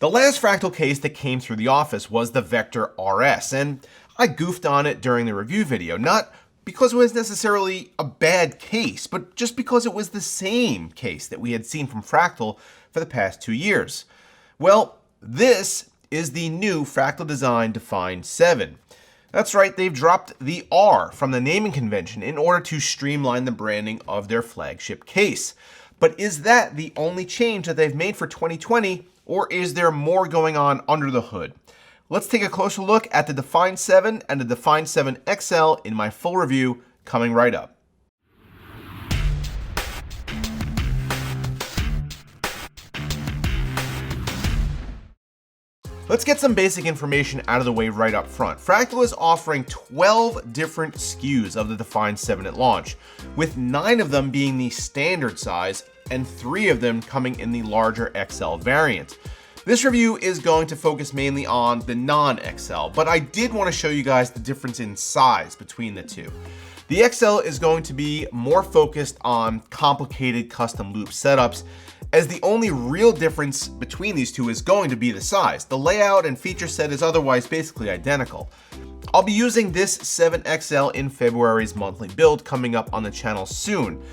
The last Fractal case that came through the office was the Vector RS, and I goofed on it during the review video, not because it was necessarily a bad case, but just because it was the same case that we had seen from Fractal for the past 2 years. Well, this is the new Fractal design Define 7. That's right, they've dropped the R from the naming convention in order to streamline the branding of their flagship case. But is that the only change that they've made for 2020, or is there more going on under the hood? Let's take a closer look at the Define 7 and the Define 7 XL in my full review coming right up. Let's get some basic information out of the way right up front. Fractal is offering 12 different SKUs of the Define 7 at launch, with 9 of them being the standard size and 3 of them coming in the larger XL variant. This review is going to focus mainly on the non-XL, but I did want to show you guys the difference in size between the two. The XL is going to be more focused on complicated custom loop setups, as the only real difference between these two is going to be the size. The layout and feature set is otherwise basically identical. I'll be using this 7XL in February's monthly build coming up on the channel soon,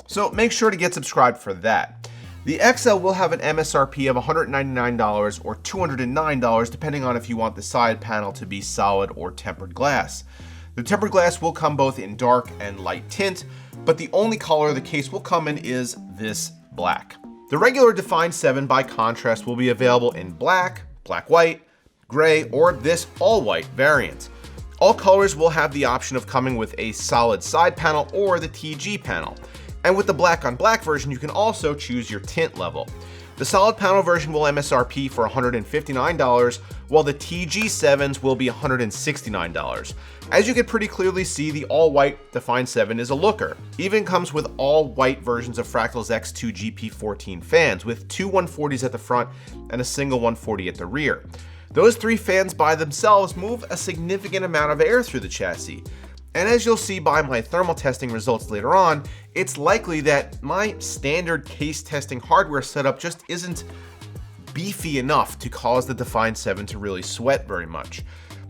so make sure to get subscribed for that. The XL will have an MSRP of $199 or $209 depending on if you want the side panel to be solid or tempered glass. The tempered glass will come both in dark and light tint, but the only color the case will come in is this black. The regular Define 7 by contrast will be available in black, black-white, gray, or this all-white variant. All colors will have the option of coming with a solid side panel or the TG panel. And with the black on black version, you can also choose your tint level. The solid panel version will MSRP for $159, while the TG7s will be $169. As you can pretty clearly see, the all-white Define 7 is a looker. Even comes with all-white versions of Fractal's X2 GP14 fans, with 2 140s at the front and a single 140 at the rear. Those 3 fans by themselves move a significant amount of air through the chassis. And as you'll see by my thermal testing results later on, it's likely that my standard case testing hardware setup just isn't beefy enough to cause the Define 7 to really sweat very much.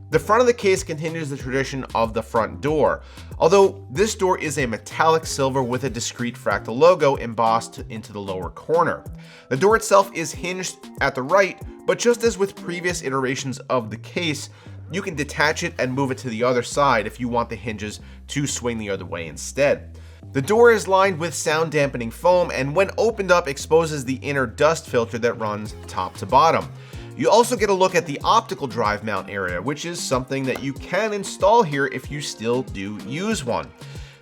The front of the case continues the tradition of the front door, although this door is a metallic silver with a discrete Fractal logo embossed into the lower corner. The door itself is hinged at the right, but just as with previous iterations of the case, you can detach it and move it to the other side if you want the hinges to swing the other way instead. The door is lined with sound dampening foam and when opened up exposes the inner dust filter that runs top to bottom. You also get a look at the optical drive mount area, which is something that you can install here if you still do use one.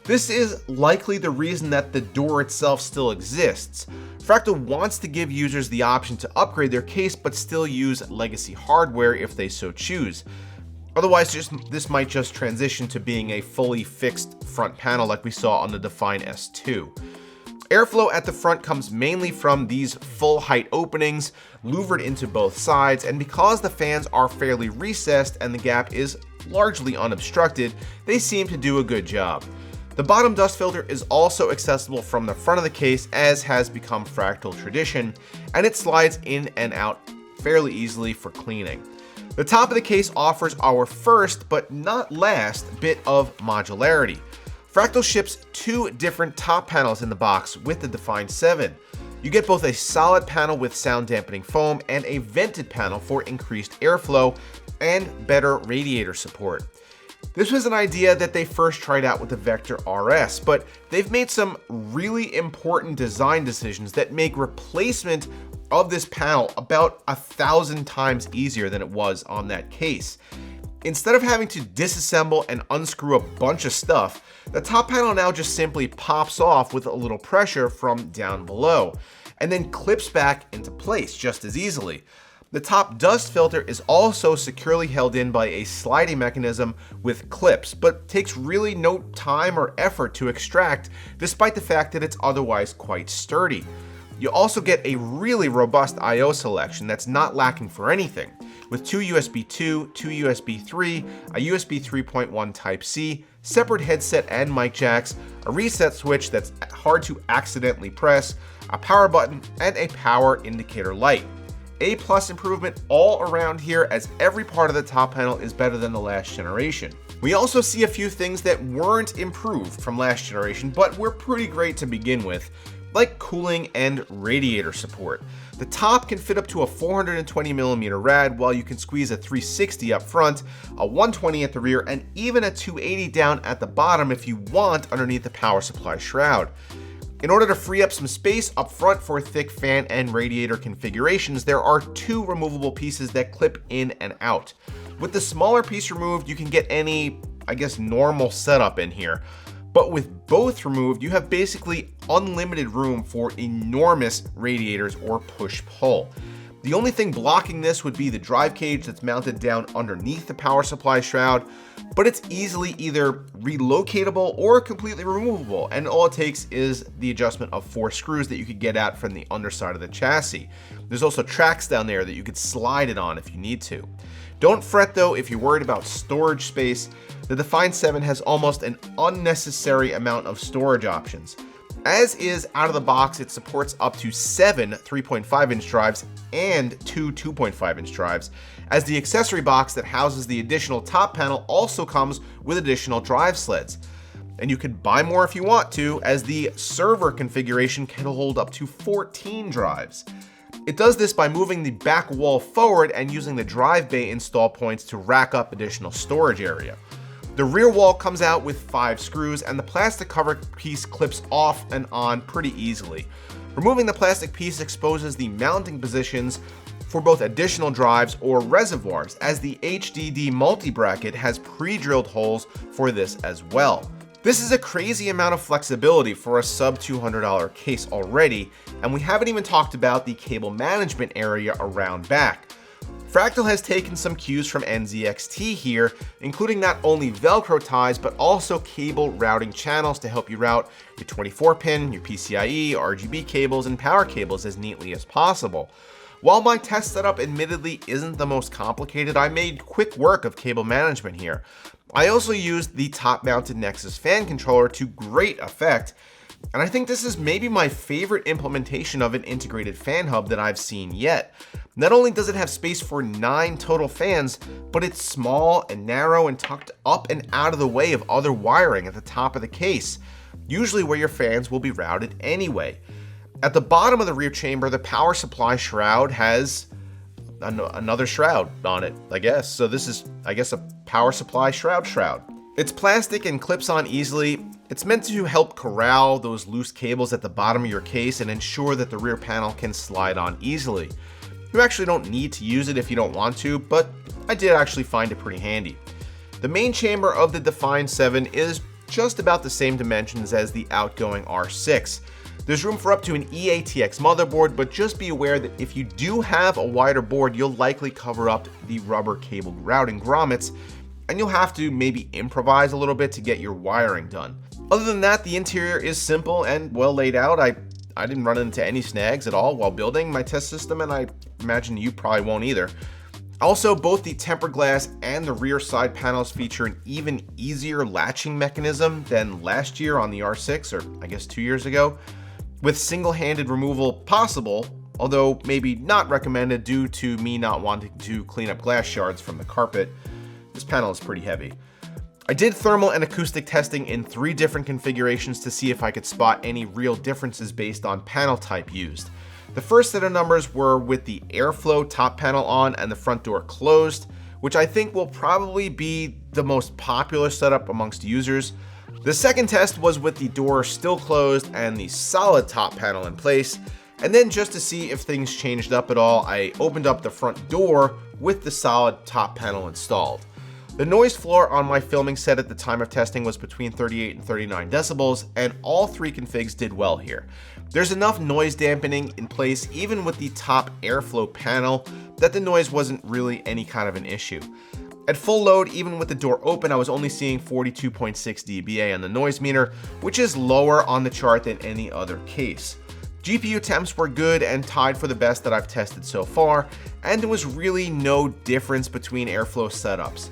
This is likely the reason that the door itself still exists. Fractal wants to give users the option to upgrade their case but still use legacy hardware if they so choose. Otherwise, this might just transition to being a fully fixed front panel like we saw on the Define S2. Airflow at the front comes mainly from these full height openings, louvered into both sides, and because the fans are fairly recessed and the gap is largely unobstructed, they seem to do a good job. The bottom dust filter is also accessible from the front of the case, as has become Fractal tradition, and it slides in and out fairly easily for cleaning. The top of the case offers our first, but not last, bit of modularity. Fractal ships 2 different top panels in the box with the Define 7. You get both a solid panel with sound dampening foam and a vented panel for increased airflow and better radiator support. This was an idea that they first tried out with the Vector RS, but they've made some really important design decisions that make replacement of this panel about 1,000 times easier than it was on that case. Instead of having to disassemble and unscrew a bunch of stuff, the top panel now just simply pops off with a little pressure from down below, and then clips back into place just as easily. The top dust filter is also securely held in by a sliding mechanism with clips, but takes really no time or effort to extract, despite the fact that it's otherwise quite sturdy. You also get a really robust I/O selection that's not lacking for anything, with 2 USB 2, 2 USB 3, a USB 3.1 Type-C, separate headset and mic jacks, a reset switch that's hard to accidentally press, a power button, and a power indicator light. A+ improvement all around here, as every part of the top panel is better than the last generation. We also see a few things that weren't improved from last generation, but were pretty great to begin with, like cooling and radiator support. The top can fit up to a 420mm rad, while you can squeeze a 360 up front, a 120 at the rear, and even a 280 down at the bottom if you want underneath the power supply shroud. In order to free up some space up front for thick fan and radiator configurations, there are two removable pieces that clip in and out. With the smaller piece removed, you can get any, normal setup in here. But with both removed, you have basically unlimited room for enormous radiators or push-pull. The only thing blocking this would be the drive cage that's mounted down underneath the power supply shroud, but it's easily either relocatable or completely removable, and all it takes is the adjustment of 4 screws that you could get out from the underside of the chassis. There's also tracks down there that you could slide it on if you need to. Don't fret though if you're worried about storage space. The Define 7 has almost an unnecessary amount of storage options. As is, out of the box, it supports up to 7 3.5-inch drives and 2 2.5-inch drives, as the accessory box that houses the additional top panel also comes with additional drive sleds. And you could buy more if you want to, as the server configuration can hold up to 14 drives. It does this by moving the back wall forward and using the drive bay install points to rack up additional storage area. The rear wall comes out with 5 screws, and the plastic cover piece clips off and on pretty easily. Removing the plastic piece exposes the mounting positions for both additional drives or reservoirs, as the HDD multi-bracket has pre-drilled holes for this as well. This is a crazy amount of flexibility for a sub $200 case already, and we haven't even talked about the cable management area around back. Fractal has taken some cues from NZXT here, including not only Velcro ties, but also cable routing channels to help you route your 24-pin, your PCIe, RGB cables, and power cables as neatly as possible. While my test setup admittedly isn't the most complicated, I made quick work of cable management here. I also used the top-mounted Nexus Fan Controller to great effect, and I think this is maybe my favorite implementation of an integrated fan hub that I've seen yet. Not only does it have space for 9 total fans, but it's small and narrow and tucked up and out of the way of other wiring at the top of the case, usually where your fans will be routed anyway. At the bottom of the rear chamber, the power supply shroud has another shroud on it, I guess. So this is, a power supply shroud. It's plastic and clips on easily. It's meant to help corral those loose cables at the bottom of your case and ensure that the rear panel can slide on easily. You actually don't need to use it if you don't want to, but I did actually find it pretty handy. The main chamber of the Define 7 is just about the same dimensions as the outgoing R6. There's room for up to an EATX motherboard, but just be aware that if you do have a wider board, you'll likely cover up the rubber cable routing grommets, and you'll have to maybe improvise a little bit to get your wiring done. Other than that, the interior is simple and well laid out. I didn't run into any snags at all while building my test system, and I imagine you probably won't either. Also, both the tempered glass and the rear side panels feature an even easier latching mechanism than last year on the R6, or 2 years ago, with single-handed removal possible, although maybe not recommended due to me not wanting to clean up glass shards from the carpet. This panel is pretty heavy. I did thermal and acoustic testing in 3 different configurations to see if I could spot any real differences based on panel type used. The first set of numbers were with the airflow top panel on and the front door closed, which I think will probably be the most popular setup amongst users. The second test was with the door still closed and the solid top panel in place, and then just to see if things changed up at all, I opened up the front door with the solid top panel installed. The noise floor on my filming set at the time of testing was between 38 and 39 decibels, and all 3 configs did well here. There's enough noise dampening in place even with the top airflow panel that the noise wasn't really any kind of an issue. At full load, even with the door open, I was only seeing 42.6 dBA on the noise meter, which is lower on the chart than any other case. GPU temps were good and tied for the best that I've tested so far, and there was really no difference between airflow setups.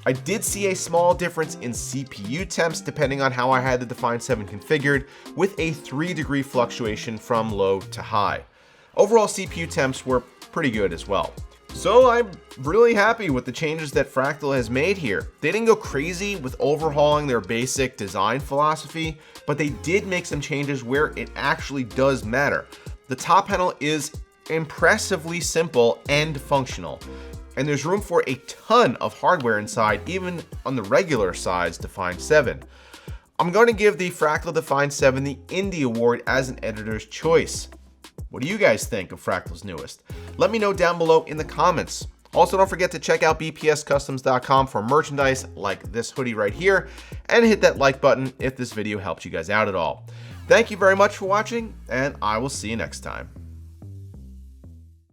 I did see a small difference in CPU temps depending on how I had the Define 7 configured, with a 3-degree fluctuation from low to high. Overall, CPU temps were pretty good as well. So I'm really happy with the changes that Fractal has made here. They didn't go crazy with overhauling their basic design philosophy, but they did make some changes where it actually does matter. The top panel is impressively simple and functional, and there's room for a ton of hardware inside, even on the regular size Define 7. I'm going to give the Fractal Define 7 the Indie Award as an editor's choice. What do you guys think of Fractal's newest? Let me know down below in the comments. Also, don't forget to check out bpscustoms.com for merchandise like this hoodie right here, and hit that like button if this video helped you guys out at all. Thank you very much for watching, and I will see you next time.